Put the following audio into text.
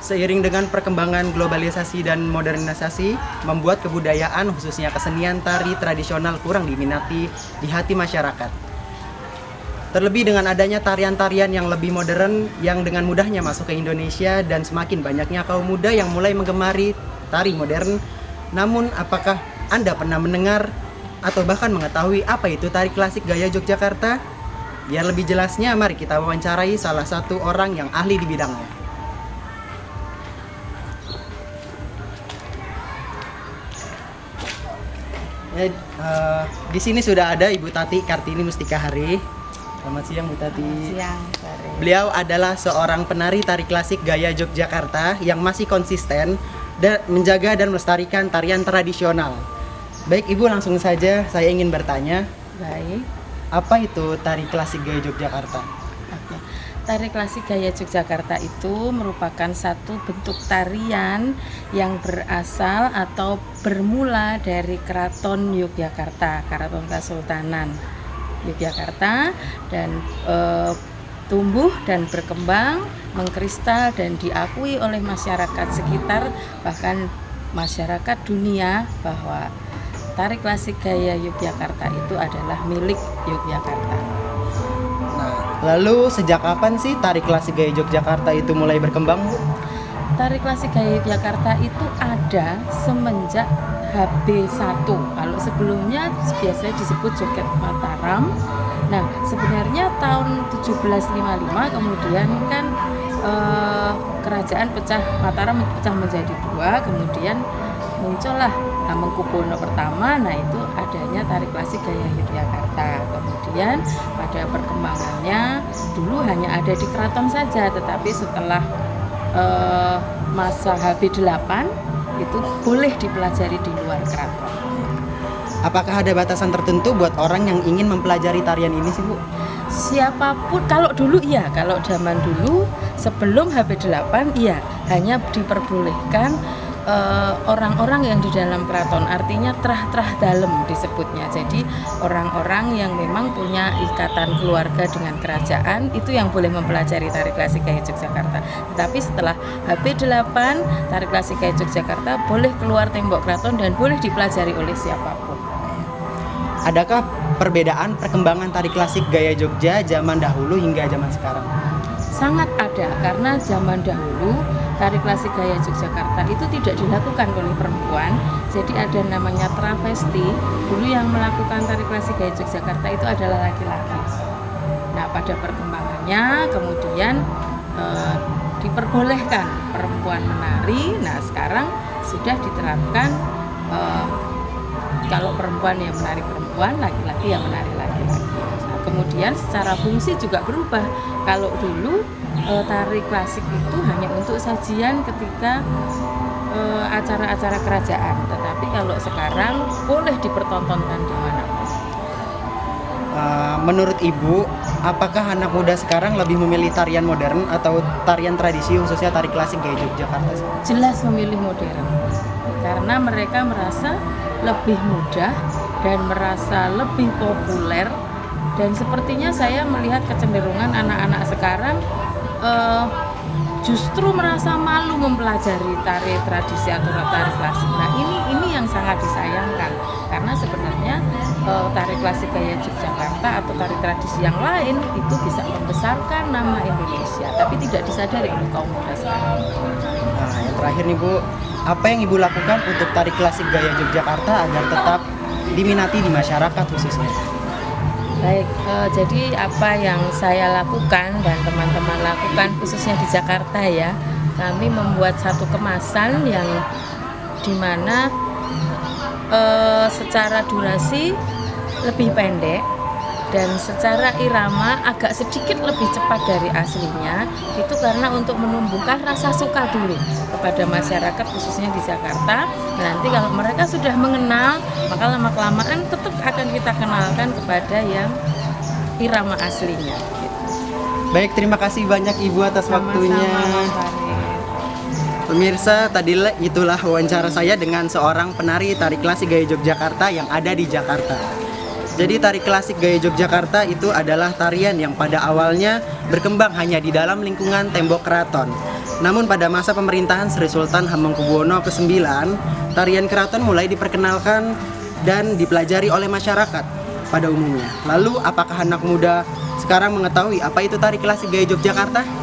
Seiring dengan perkembangan globalisasi dan modernisasi, membuat kebudayaan khususnya kesenian tari tradisional kurang diminati di hati masyarakat. Terlebih dengan adanya tarian-tarian yang lebih modern yang dengan mudahnya masuk ke Indonesia dan semakin banyaknya kaum muda yang mulai menggemari tari modern. Namun, apakah Anda pernah mendengar atau bahkan mengetahui apa itu tari klasik gaya Yogyakarta? Biar lebih jelasnya, mari kita wawancarai salah satu orang yang ahli di bidangnya. Di sini sudah ada Ibu Tati Kartini Mustika Hari. Selamat siang Bu Tati. Siang, sore. Beliau adalah seorang penari tari klasik gaya Yogyakarta yang masih konsisten dan menjaga dan melestarikan tarian tradisional. Baik Ibu, langsung saja saya ingin bertanya, Baik. apa itu tari klasik gaya Yogyakarta? Oke. Tari klasik gaya Yogyakarta itu merupakan satu bentuk tarian yang berasal atau bermula dari Keraton Yogyakarta, Keraton Kesultanan Yogyakarta, dan tumbuh dan berkembang, mengkristal dan diakui oleh masyarakat sekitar, bahkan masyarakat dunia, bahwa tari klasik gaya Yogyakarta itu adalah milik Yogyakarta. Nah, lalu sejak kapan sih tari klasik gaya Yogyakarta itu mulai berkembang, Bu? Tari klasik gaya Yogyakarta itu ada semenjak HB1. Kalau sebelumnya biasanya disebut joget Mataram. Nah, sebenarnya tahun 1755 kemudian kan kerajaan Mataram pecah menjadi dua, kemudian muncullah Hamengkubuwono pertama. Nah, itu adanya tari klasik gaya Yogyakarta. Kemudian pada perkembangannya dulu hanya ada di keraton saja, tetapi setelah masa HB8 itu boleh dipelajari di luar keraton. Apakah ada batasan tertentu buat orang yang ingin mempelajari tarian ini sih Bu? Siapapun, kalau dulu iya, kalau zaman dulu sebelum HB8 iya, hanya diperbolehkan orang-orang yang di dalam keraton, artinya trah-trah dalam disebutnya. Jadi orang-orang yang memang punya ikatan keluarga dengan kerajaan itu yang boleh mempelajari tari klasik gaya Yogyakarta. Tetapi setelah HB8, tari klasik gaya Yogyakarta boleh keluar tembok keraton dan boleh dipelajari oleh siapapun. Adakah perbedaan perkembangan tari klasik gaya Jogja zaman dahulu hingga zaman sekarang? Sangat ada, karena zaman dahulu tari klasik gaya Yogyakarta itu tidak dilakukan oleh perempuan. Jadi ada namanya travesti. Dulu yang melakukan tari klasik gaya Yogyakarta itu adalah laki-laki. Nah, pada perkembangannya kemudian diperbolehkan perempuan menari. Nah, sekarang sudah diterapkan kalau perempuan yang menari perempuan, laki-laki yang menari laki-laki. Nah, kemudian secara fungsi juga berubah. Kalau dulu tari klasik itu hanya untuk sajian ketika acara-acara kerajaan, tetapi kalau sekarang boleh dipertontonkan di mana-mana. Menurut Ibu, apakah anak muda sekarang lebih memilih tarian modern atau tarian tradisi khususnya tari klasik gaya Yogyakarta? Jelas memilih modern, karena mereka merasa lebih mudah dan merasa lebih populer. Dan sepertinya saya melihat kecenderungan anak-anak sekarang justru merasa malu mempelajari tari tradisi atau tari klasik. Nah, ini yang sangat disayangkan, karena sebenarnya tari klasik gaya Yogyakarta atau tari tradisi yang lain itu bisa membesarkan nama Indonesia, tapi tidak disadari oleh kaum muda sekarang. Nah, yang terakhir nih Bu, apa yang Ibu lakukan untuk tari klasik gaya Yogyakarta agar tetap diminati di masyarakat khususnya? Baik, jadi apa yang saya lakukan dan teman-teman lakukan khususnya di Jakarta ya, kami membuat satu kemasan yang dimana secara durasi lebih pendek dan secara irama agak sedikit lebih cepat dari aslinya. Itu karena untuk menumbuhkan rasa suka dulu kepada masyarakat khususnya di Jakarta. Nanti kalau mereka sudah mengenal, maka lama-kelamaan tetap akan kita kenalkan kepada yang irama aslinya gitu. Baik, terima kasih banyak Ibu atas waktunya. Pemirsa, tadi itulah wawancara saya dengan seorang penari tari klasik gaya Yogyakarta yang ada di Jakarta. Jadi tari klasik gaya Yogyakarta itu adalah tarian yang pada awalnya berkembang hanya di dalam lingkungan tembok keraton. Namun pada masa pemerintahan Sri Sultan Hamengkubuwono ke-9, tarian keraton mulai diperkenalkan dan dipelajari oleh masyarakat pada umumnya. Lalu apakah anak muda sekarang mengetahui apa itu tari klasik gaya Yogyakarta?